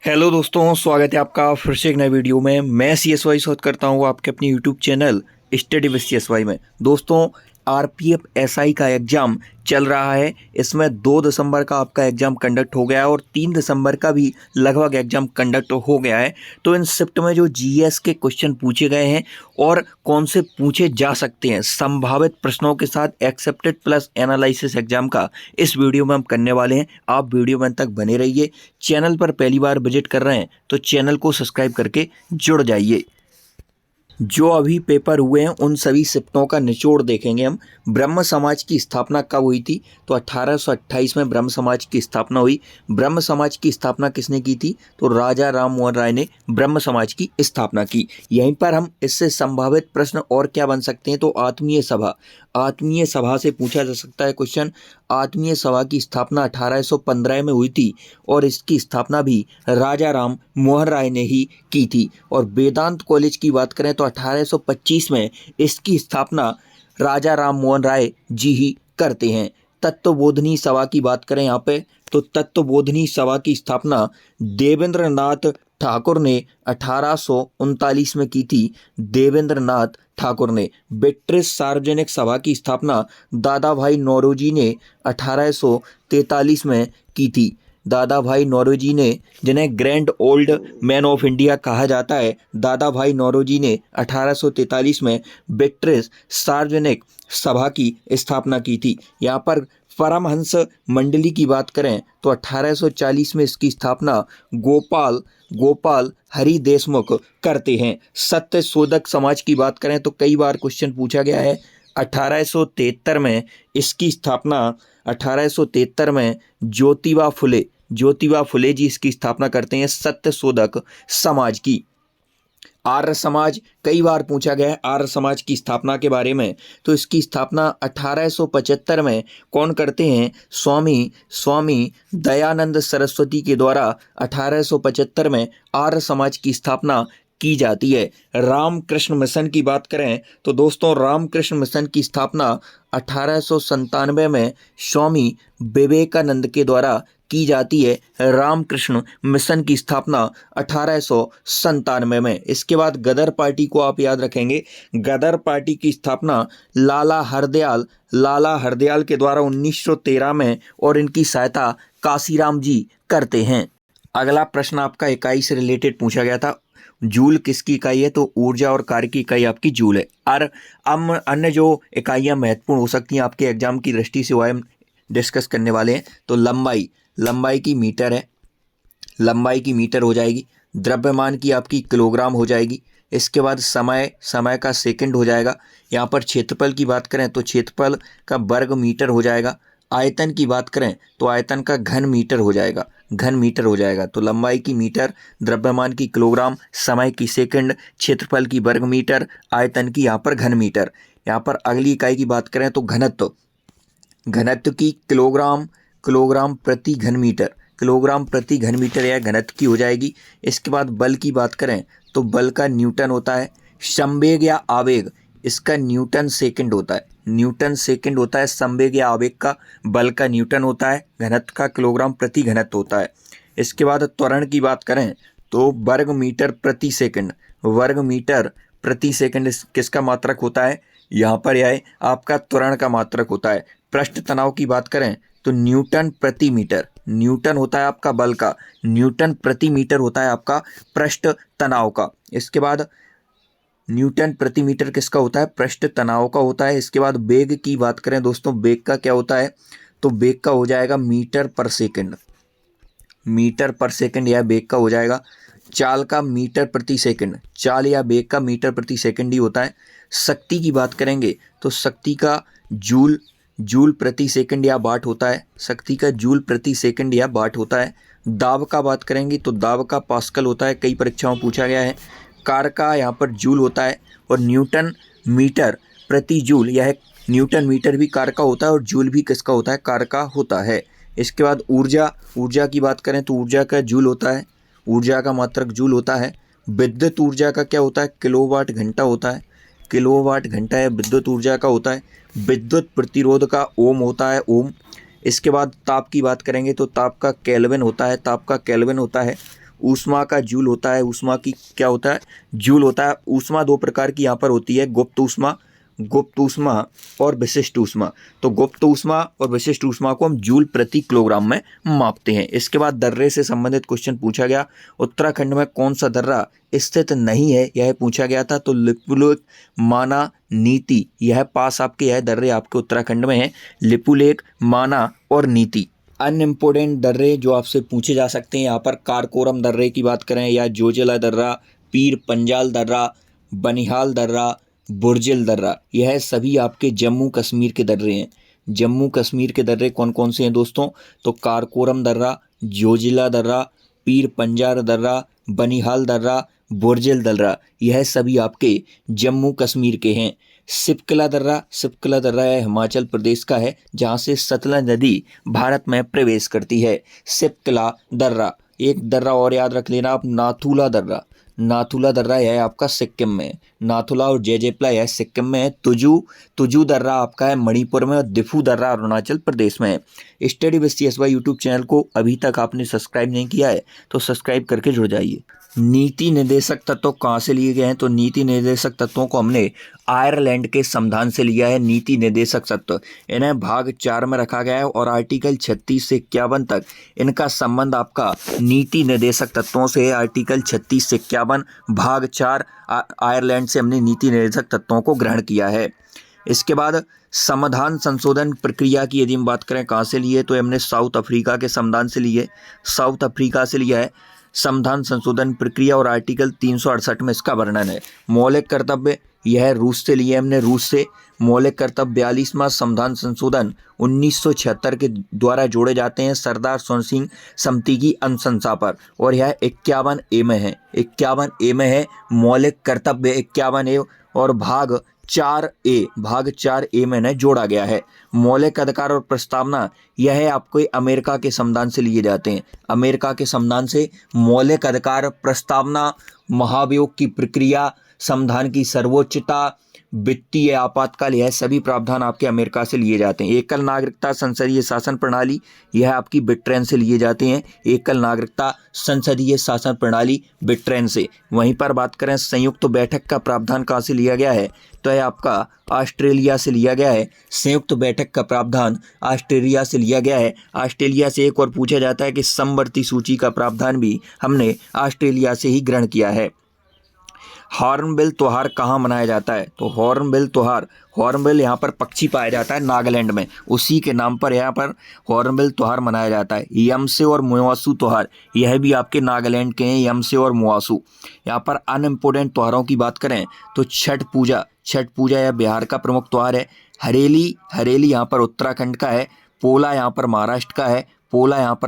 Hello दोस्तों, स्वागत है आपका फिर से एक नए वीडियो में। मैं CSY शोध करता हूँ आपके अपने YouTube channel study with CSY में। दोस्तों, RPF SI का एग्ज़ाम चल रहा है। इसमें 2 दिसंबर का आपका एग्ज़ाम कंडक्ट हो गया है और 3 दिसंबर का भी लगभग एग्ज़ाम कंडक्ट हो गया है। तो इन शिफ्ट में जो GS के क्वेश्चन पूछे गए हैं और कौन से पूछे जा सकते हैं, संभावित प्रश्नों के साथ एक्सेप्टेड प्लस एनालिसिस एग्जाम का इस वीडियो में हम करने वाले हैं। आप वीडियो में अंत तक बने रहिए। चैनल पर पहली बार विजिट कर रहे हैं तो चैनल को सब्सक्राइब करके जुड़ जाइए। जो अभी पेपर हुए हैं उन सभी शिफ्टों का निचोड़ देखेंगे हम। ब्रह्म समाज की स्थापना कब हुई थी? तो 1828 में ब्रह्म समाज की स्थापना हुई। ब्रह्म समाज की स्थापना किसने की थी? तो राजा राम मोहन राय ने ब्रह्म समाज की स्थापना की। यहीं पर हम इससे संभावित प्रश्न और क्या बन सकते हैं? तो आत्मीय सभा, आत्मीय सभा से पूछा जा सकता है क्वेश्चन। आत्मीय सभा की स्थापना 1815 में हुई थी और इसकी स्थापना भी राजा राम मोहन राय ने ही की थी। और वेदांत कॉलेज की बात करें तो 1825 में इसकी स्थापना राजा राम मोहन राय जी ही करते हैं। तत्वबोधिनी सभा की बात करें यहाँ पे तो तत्वबोधिनी सभा की स्थापना देवेंद्र नाथ ठाकुर ने 1839 में की थी। देवेंद्र नाथ ठाकुर ने। ब्रिटिश सार्वजनिक सभा की स्थापना दादा भाई नौरोजी ने 1843 में की थी। दादा भाई नौरोजी ने, जिन्हें grand old man of India कहा जाता है, दादा भाई नौरोजी ने 1843 में ब्रिटिश सार्वजनिक सभा की स्थापना की थी। यहाँ पर परमहंस मंडली की बात करें तो 1840 में इसकी स्थापना गोपाल हरि देशमुख करते हैं। सत्य शोधक समाज की बात करें तो कई बार क्वेश्चन पूछा गया है। 1873 में इसकी स्थापना 1873 में ज्योतिबा फुले जी इसकी स्थापना करते हैं, सत्य शोधक समाज की। आर्य समाज कई बार पूछा गया है आर्य समाज की स्थापना के बारे में। तो इसकी स्थापना 1875 में कौन करते हैं? स्वामी दयानंद सरस्वती के द्वारा 1875 में आर्य समाज की स्थापना की जाती है। रामकृष्ण मिशन की बात करें तो दोस्तों, रामकृष्ण मिशन की स्थापना 1897 में स्वामी विवेकानंद के द्वारा की जाती है। रामकृष्ण मिशन की स्थापना 1897 में। इसके बाद गदर पार्टी को आप याद रखेंगे। गदर पार्टी की स्थापना लाला हरदयाल के द्वारा 1913 में और इनकी सहायता काशीराम जी करते हैं। अगला प्रश्न आपका इकाई से रिलेटेड पूछा गया था। जूल किसकी इकाई है? तो ऊर्जा और कार्य की इकाई आपकी जूल है। और अन्य जो इकाइयाँ महत्वपूर्ण हो सकती हैं आपके एग्जाम की दृष्टि से, वो हम डिस्कस करने वाले हैं। तो लंबाई की मीटर है, लंबाई की मीटर हो जाएगी। द्रव्यमान की आपकी किलोग्राम हो जाएगी। इसके बाद समय का सेकंड हो जाएगा। यहाँ पर क्षेत्रफल की बात करें तो क्षेत्रफल का वर्ग मीटर हो जाएगा। आयतन की बात करें तो आयतन का घन मीटर हो जाएगा। तो लंबाई की मीटर, द्रव्यमान की किलोग्राम, समय की सेकंड, क्षेत्रफल की वर्ग मीटर, आयतन की यहाँ पर घन मीटर। यहाँ पर अगली इकाई की बात करें तो घनत्व की किलोग्राम प्रति घन मीटर या घनत्व की हो जाएगी। इसके बाद बल की बात करें तो बल का न्यूटन होता है। संवेग या आवेग, इसका न्यूटन सेकंड होता है। संवेग या आवेग का बल का न्यूटन होता है। घनत्व का किलोग्राम प्रति घनत्व होता है। इसके बाद त्वरण की बात करें तो वर्ग मीटर प्रति सेकंड किसका मात्रक होता है? यहाँ पर यह आपका त्वरण का मात्रक होता है। पृष्ठ तनाव की बात करें तो न्यूटन प्रति मीटर, न्यूटन होता है आपका बल का, न्यूटन प्रति मीटर होता है आपका पृष्ठ तनाव का। इसके बाद न्यूटन प्रति मीटर किसका होता है? पृष्ठ तनाव का होता है। इसके बाद वेग की बात करें दोस्तों, वेग का क्या होता है? तो वेग का हो जाएगा मीटर पर सेकंड या वेग का हो जाएगा। चाल का मीटर प्रति सेकंड, चाल या वेग का मीटर प्रति सेकंड ही होता है। शक्ति की बात करेंगे तो शक्ति का जूल प्रति सेकंड या वाट होता है। दाब का बात करेंगे तो दाब का पास्कल होता है, कई परीक्षाओं में पूछा गया है। कार्य का यहाँ पर जूल होता है और न्यूटन मीटर प्रति जूल, यह न्यूटन मीटर भी कार्य का होता है और जूल भी किसका होता है? कार्य का होता है। इसके बाद ऊर्जा की बात करें तो ऊर्जा का जूल होता है, ऊर्जा का मात्रक जूल होता है। विद्युत ऊर्जा का क्या होता है? किलोवाट घंटा होता है। किलोवाट घंटा या विद्युत ऊर्जा का होता है। विद्युत प्रतिरोध का ओम होता है, ओम। इसके बाद ताप की बात करेंगे तो ताप का केल्विन होता है। ऊष्मा का जूल होता है, ऊष्मा की क्या होता है, जूल होता है। ऊष्मा दो प्रकार की यहाँ पर होती है, गुप्त ऊष्मा और विशिष्ट ऊष्मा। तो गुप्त ऊष्मा और विशिष्ट ऊष्मा को हम जूल प्रति किलोग्राम में मापते हैं। इसके बाद दर्रे से संबंधित क्वेश्चन पूछा गया। उत्तराखंड में कौन सा दर्रा स्थित नहीं है, यह पूछा गया था। तो लिपुलेख, माना, नीति, यह पास आपके यह दर्रे आपके उत्तराखंड में है, लिपुलेख, माना और नीति। अन्य इम्पोर्टेंट दर्रे जो आपसे पूछे जा सकते हैं यहाँ पर कारकोरम दर्रे की बात करें या जोजिला दर्रा, पीर पंजाल दर्रा, बनिहाल दर्रा, बुर्जिल दर्रा, यह सभी आपके जम्मू कश्मीर के दर्रे हैं। जम्मू कश्मीर के दर्रे कौन कौन से हैं दोस्तों? तो कारकोरम दर्रा, जोजिला दर्रा, पीर पंजाल दर्रा, बनिहाल दर्रा, बुर्जिल दर्रा, यह सभी आपके जम्मू कश्मीर के हैं। सिपकला दर्रा है हिमाचल प्रदेश का है, जहाँ से सतलज नदी भारत में प्रवेश करती है। सिपकला दर्रा। एक दर्रा और याद रख लेना आप, नाथुला दर्रा है आपका सिक्किम में। नाथुला और जेजेप्ला है सिक्किम में है। तुजू दर्रा आपका है मणिपुर में और दिफू दर्रा अरुणाचल प्रदेश में है। Study with CSY YouTube channel को अभी तक आपने सब्सक्राइब नहीं किया है तो सब्सक्राइब करके जुड़ जाइए। नीति निर्देशक तत्व कहाँ से लिए गए हैं? तो नीति निर्देशक तत्वों को हमने आयरलैंड के संविधान से लिया है। नीति निर्देशक तत्व इन्हें भाग 4 में रखा गया है और आर्टिकल 36 से 51 तक इनका संबंध आपका नीति निर्देशक तत्वों से है। आर्टिकल 36 से 51 भाग 4 आयरलैंड से हमने नीति निर्देशक तत्वों को ग्रहण किया है। इसके बाद संविधान संशोधन प्रक्रिया की यदि हम बात करें कहाँ से लिए, तो हमने साउथ अफ्रीका के संविधान से लिए, साउथ अफ्रीका से लिया है संविधान संशोधन प्रक्रिया और आर्टिकल 368 में इसका वर्णन है। मौलिक कर्तव्य, यह रूस से लिए हमने, रूस से। मौलिक कर्तव्य 42वां संविधान संशोधन 1976 के द्वारा जोड़े जाते हैं सरदार सोहन सिंह समिति की अनुशंसा पर, और यह 51A में है, 51A में है मौलिक कर्तव्य 51A, और भाग 4A में इन्हें जोड़ा गया है। मौलिक अधिकार और प्रस्तावना, यह है आपको अमेरिका के संविधान से लिए जाते हैं। अमेरिका के संविधान से मौलिक अधिकार, प्रस्तावना, महाभियोग की प्रक्रिया, संविधान की सर्वोच्चता, वित्तीय आपातकाल, यह सभी प्रावधान आपके अमेरिका से लिए जाते हैं। एकल नागरिकता संसदीय शासन प्रणाली, यह आपकी ब्रिटेन से लिए जाते हैं। एकल नागरिकता संसदीय शासन प्रणाली ब्रिटेन से। वहीं पर बात करें संयुक्त बैठक का प्रावधान कहाँ से लिया गया है, तो यह आपका ऑस्ट्रेलिया से लिया गया है। संयुक्त बैठक का प्रावधान ऑस्ट्रेलिया से लिया गया है। ऑस्ट्रेलिया से एक और पूछा जाता है कि समवर्ती सूची का प्रावधान भी हमने ऑस्ट्रेलिया से ही ग्रहण किया है। हॉर्नबिल त्योहार कहाँ मनाया जाता है, तो हॉर्नबिल यहाँ पर पक्षी पाया जाता है नागालैंड में, उसी के नाम पर यहाँ पर हॉर्नबिल त्योहार मनाया जाता है। यमसे और मुआसू त्योहार, यह भी आपके नागालैंड के हैं, यमसे और मुआसू। यहाँ पर अनइम्पोर्टेंट त्योहारों की बात करें तो छठ पूजा यह बिहार का प्रमुख त्योहार है। हरेली यहाँ पर उत्तराखंड का है। पोला यहाँ पर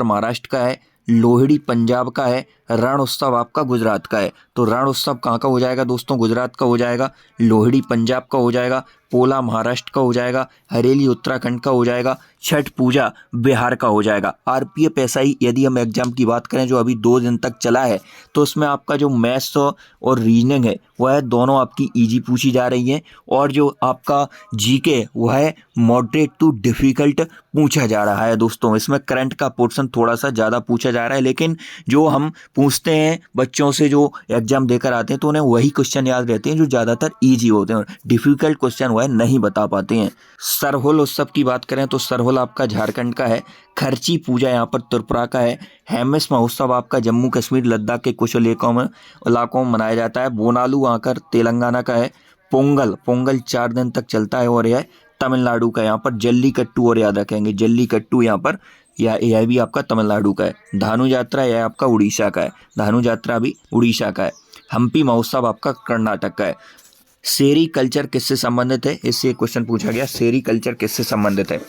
महाराष्ट्र का है। लोहड़ी पंजाब का है। रण उत्सव आपका गुजरात का है। तो रण उत्सव कहाँ का हो जाएगा दोस्तों? गुजरात का हो जाएगा। लोहड़ी पंजाब का हो जाएगा। पोला महाराष्ट्र का हो जाएगा। हरेली उत्तराखंड का हो जाएगा। छठ पूजा बिहार का हो जाएगा। RPF SI यदि हम एग्जाम की बात करें जो अभी 2 दिन तक चला है, तो उसमें आपका जो मैथ्स और रीजनिंग है वह दोनों आपकी ईजी पूछी जा रही है, और जो आपका GK वह है मॉडरेट टू डिफ़िकल्ट पूछा जा रहा है दोस्तों। इसमें करंट का पोर्शन थोड़ा सा ज़्यादा पूछा जा रहा है, लेकिन जो हम पूछते हैं बच्चों से जो एग्जाम देकर आते हैं तो उन्हें वही क्वेश्चन याद रहते हैं जो ज़्यादातर ईजी होते हैं, डिफ़िकल्ट क्वेश्चन वह नहीं बता पाते हैं। सरहुल उत्सव की बात करें तो सरहुल आपका झारखंड का है। खर्ची पूजा यहाँ पर त्रिपुरा का है। हेमिस महोत्सव आपका जम्मू कश्मीर लद्दाख के कुछ इलाकों में मनाया जाता है। बोनालू आकर तेलंगाना का है। पोंगल 4 दिन तक चलता है और यह तमिलनाडु का। यहाँ पर जल्लीकट्टू और याद रखेंगे, जल्लीकट्टू यहाँ पर यह भी आपका तमिलनाडु का है। धानु यात्रा यह आपका उड़ीसा का है। धानु यात्रा भी उड़ीसा का है। हम्पी महोत्सव आपका कर्नाटक का है। सेरी कल्चर किससे संबंधित है? इससे क्वेश्चन पूछा गया, सेरी कल्चर किससे संबंधित है?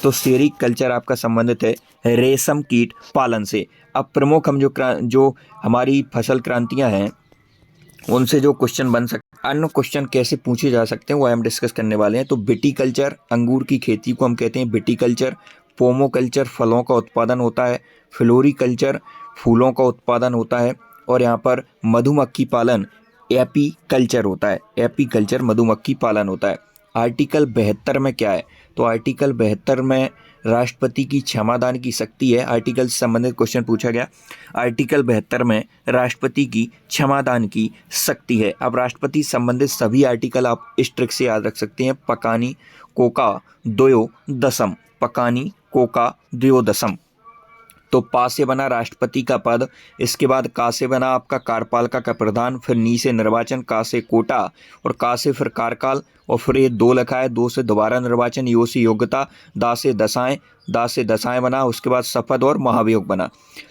तो सेरी कल्चर आपका संबंधित है रेशम कीट पालन से। अब प्रमुख हम जो हमारी फसल क्रांतियां हैं उनसे जो क्वेश्चन बन सकते, अन्य क्वेश्चन कैसे पूछे जा सकते हैं वो हम डिस्कस करने वाले हैं। तो विटीकल्चर, अंगूर की खेती को हम कहते हैं विटीकल्चर। पोमोकल्चर, फलों का उत्पादन होता है। फ्लोरिकल्चर, फूलों का उत्पादन होता है। और यहाँ पर मधुमक्खी पालन एपीकल्चर होता है। एपीकल्चर मधुमक्खी पालन होता है। आर्टिकल 72 में क्या है? तो आर्टिकल 72 में राष्ट्रपति की क्षमादान की शक्ति है। आर्टिकल से संबंधित क्वेश्चन पूछा गया। आर्टिकल 72 में राष्ट्रपति की क्षमादान की शक्ति है। अब राष्ट्रपति संबंधित सभी आर्टिकल आप इस ट्रिक से याद रख सकते हैं। पकानी कोका द्वयोदशम, पकानी कोका द्वयोदशम। तो पा से बना राष्ट्रपति का पद, इसके बाद का से बना आपका कार्यपालिका का प्रधान, फिर नी से निर्वाचन, का से कोटा और का से फिर कार्यकाल, और फिर ये दो लिखा है, दो से दोबारा निर्वाचन, यो से योग्यता, दा से दशाएं बना, उसके बाद शपथ और महाभियोग बना।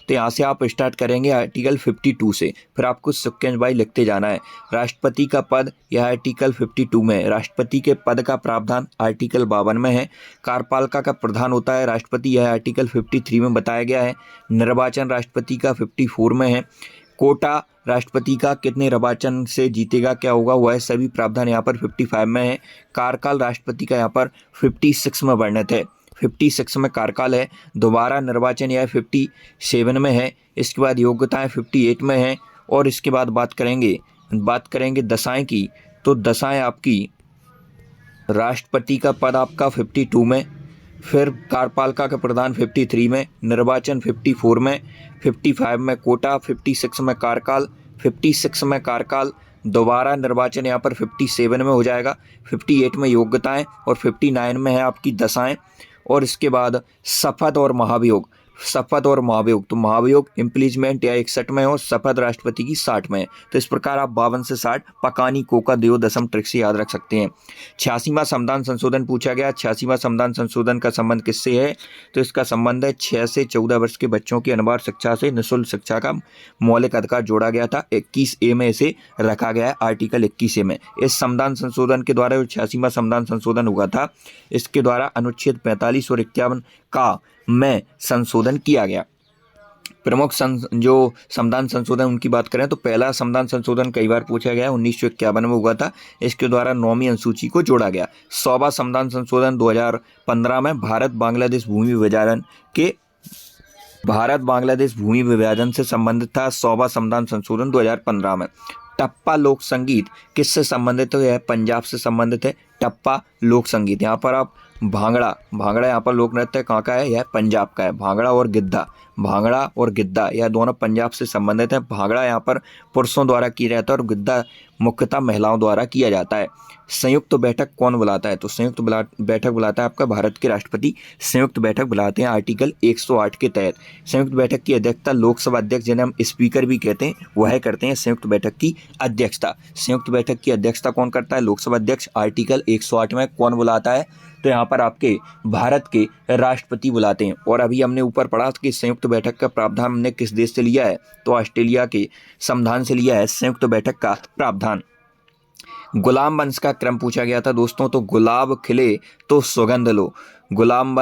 तो यहाँ से आप स्टार्ट करेंगे आर्टिकल 52 से, फिर आपको सुक्केंज भाई लिखते जाना है। राष्ट्रपति का पद यह आर्टिकल 52 में है। राष्ट्रपति के पद का प्रावधान आर्टिकल 52 में है। कार्यपालिका का प्रधान होता है राष्ट्रपति, यह आर्टिकल 53 में बताया गया है। निर्वाचन राष्ट्रपति का 54 में है। कोटा राष्ट्रपति का कितने निर्वाचन से जीतेगा क्या होगा वह सभी प्रावधान यहाँ पर 55 में है। कार्यकाल राष्ट्रपति का यहाँ पर 56 में वर्णित है। 56 में कार्यकाल है। दोबारा निर्वाचन यह 57 में है। इसके बाद योग्यताएं 58 में है। और इसके बाद बात करेंगे दशाएं की। तो दशाएं आपकी राष्ट्रपति का पद आपका 52 में, फिर कार्यपालिका का प्रधान 53 में, निर्वाचन 54 में, 55 में कोटा, 56 में कार्यकाल, दोबारा निर्वाचन यहाँ पर 57 में हो जाएगा, 58 में योग्यताएं और 59 में है आपकी दशाएं। और इसके बाद शपथ और महाभियोग। तो महाभियोग इम्प्लीजमेंट या 61 में और शपथ राष्ट्रपति की 60 में है। तो इस प्रकार आप 52 से 60 पकानी कोका द्वयोदशम ट्रिक से याद रख सकते हैं। 86वां संविधान संशोधन पूछा गया। 86वां संविधान संशोधन का संबंध किससे है? तो इसका संबंध है 6 से 14 वर्ष के बच्चों की अनिवार्य शिक्षा से निःशुल्क शिक्षा का मौलिक अधिकार जोड़ा गया था। 21A में इसे रखा गया है, आर्टिकल 21A में। इस संविधान संशोधन के द्वारा जो 86वां संविधान संशोधन हुआ था, इसके द्वारा अनुच्छेद 45 और 51 का में संशोधन किया गया। प्रमुख जो संविधान संशोधन उनकी बात करें तो पहला संविधान संशोधन कई बार पूछा गया, 1951 में हुआ था। इसके द्वारा 9वीं अनुसूची को जोड़ा गया। 100वां संविधान संशोधन 2015 में भारत बांग्लादेश भूमि विभाजन से संबंधित था। 100वां संविधान संशोधन 2015 में। टप्पा लोक संगीत किससे संबंधित है? यह पंजाब से संबंधित है। टप्पा लोक संगीत, यहाँ पर आप भांगड़ा यहाँ पर लोक नृत्य कहाँ का है? यह पंजाब का है। भांगड़ा और गिद्धा यह दोनों पंजाब से संबंधित है। भांगड़ा यहाँ पर पुरुषों द्वारा किया जाता है और गिद्धा मुख्यतः महिलाओं द्वारा किया जाता है। संयुक्त बैठक कौन बुलाता है? तो संयुक्त बैठक बुलाता है आपका भारत के राष्ट्रपति। संयुक्त बैठक बुलाते हैं आर्टिकल 108 के तहत। संयुक्त बैठक की अध्यक्षता लोकसभा अध्यक्ष, जिन्हें हम स्पीकर भी कहते हैं, वह करते हैं संयुक्त बैठक की अध्यक्षता। संयुक्त बैठक की अध्यक्षता कौन करता है? लोकसभा अध्यक्ष। आर्टिकल 108 में कौन बुलाता है? तो यहाँ पर आपके भारत के राष्ट्रपति बुलाते हैं। और अभी हमने ऊपर पढ़ा कि संयुक्त बैठक का प्रावधान हमने किस देश से लिया है? तो ऑस्ट्रेलिया के संविधान से लिया है संयुक्त बैठक का प्रावधान। गुलाम वंश का क्रम पूछा गया था दोस्तों। तो गुलाब खिले तो सुगंध लो, गुलाम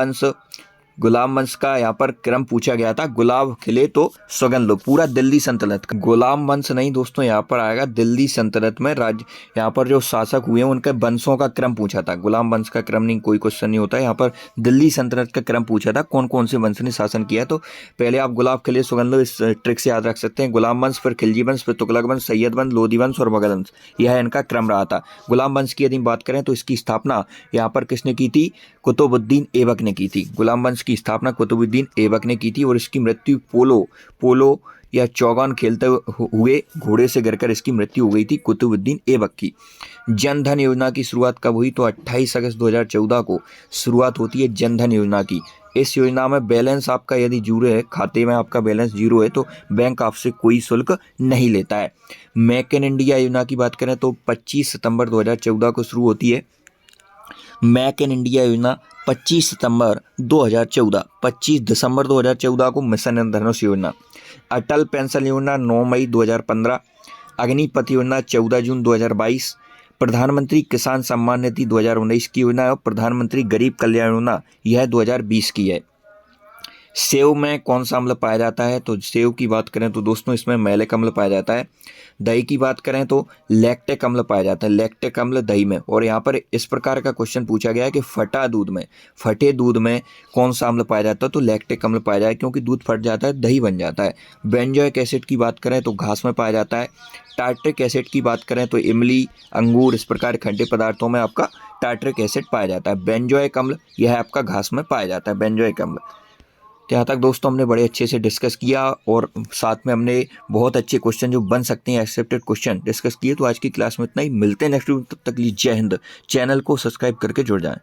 वंश का यहाँ पर क्रम पूछा गया था। गुलाब खिले तो सुगंध लो, पूरा दिल्ली सल्तनत का। गुलाम वंश नहीं दोस्तों, यहाँ पर आएगा दिल्ली सल्तनत में यहाँ पर जो शासक हुए उनके वंशों का क्रम पूछा था। गुलाम वंश का क्रम नहीं, कोई क्वेश्चन नहीं होता है। यहाँ पर दिल्ली सल्तनत का क्रम पूछा था, कौन कौन से वंश ने शासन किया। तो पहले आप गुलाब खिले सुगंध लो इस ट्रिक से याद रख सकते हैं। गुलाम वंश, फिर खिलजी वंश, फिर तुगलक वंश, सैयद वंश, लोधी वंश और मुगल वंश, यह इनका क्रम रहा था। गुलाम वंश की यदि बात करें तो इसकी स्थापना यहाँ पर किसने की थी? कुतुबुद्दीन ऐबक ने की थी। गुलाम वंश की स्थापना कुतुबुद्दीन ऐबक ने की थी और इसकी मृत्यु पोलो या चौगान खेलते हुए घोड़े से गिरकर इसकी मृत्यु हो गई थी, कुतुबुद्दीन ऐबक की। जन धन योजना की शुरुआत कब हुई? तो 28 अगस्त 2014 को शुरुआत होती है जन धन योजना की। इस योजना में बैलेंस आपका यदि जीरो है, खाते में आपका बैलेंस जीरो है, तो बैंक आपसे कोई शुल्क नहीं लेता है। मेक इन इंडिया योजना की बात करें तो 25 सितंबर 2014 को शुरू होती है। मेक इन इंडिया योजना 25 सितंबर 2014, 25 दिसंबर 2014 को मिशन इंद्रधनुष योजना। अटल पेंशन योजना 9 मई 2015, अग्निपथ योजना 14 जून 2022, प्रधानमंत्री किसान सम्मान निधि 2019 की योजना है और प्रधानमंत्री गरीब कल्याण योजना यह 2020 की है। सेव में कौन सा अम्ल पाया जाता है? तो सेव की बात करें तो दोस्तों इसमें मैलिक अम्ल पाया जाता है। दही की बात करें तो लैक्टिक अम्ल पाया जाता है, लैक्टिक अम्ल दही में। और यहाँ पर इस प्रकार का क्वेश्चन पूछा गया है कि फटे दूध में कौन सा अम्ल पाया जाता है? तो लैक्टिक अम्ल पाया जाता है, क्योंकि दूध फट जाता है, दही बन जाता है। बेंजोइक एसिड की बात करें तो घास में पाया जाता है। टार्ट्रिक एसिड की बात करें तो इमली, अंगूर, इस प्रकार खंडे पदार्थों में आपका टार्ट्रिक एसिड पाया जाता है। बेंजोइक अम्ल यह आपका घास में पाया जाता है, बेंजोइक अम्ल। तो यहाँ तक दोस्तों हमने बड़े अच्छे से डिस्कस किया और साथ में हमने बहुत अच्छे क्वेश्चन जो बन सकते हैं, एक्सेप्टेड क्वेश्चन डिस्कस किए। तो आज की क्लास में इतना ही, मिलते हैं नेक्स्ट वीडियो, तब तक के लिए जय हिंद। चैनल को सब्सक्राइब करके जुड़ जाएं।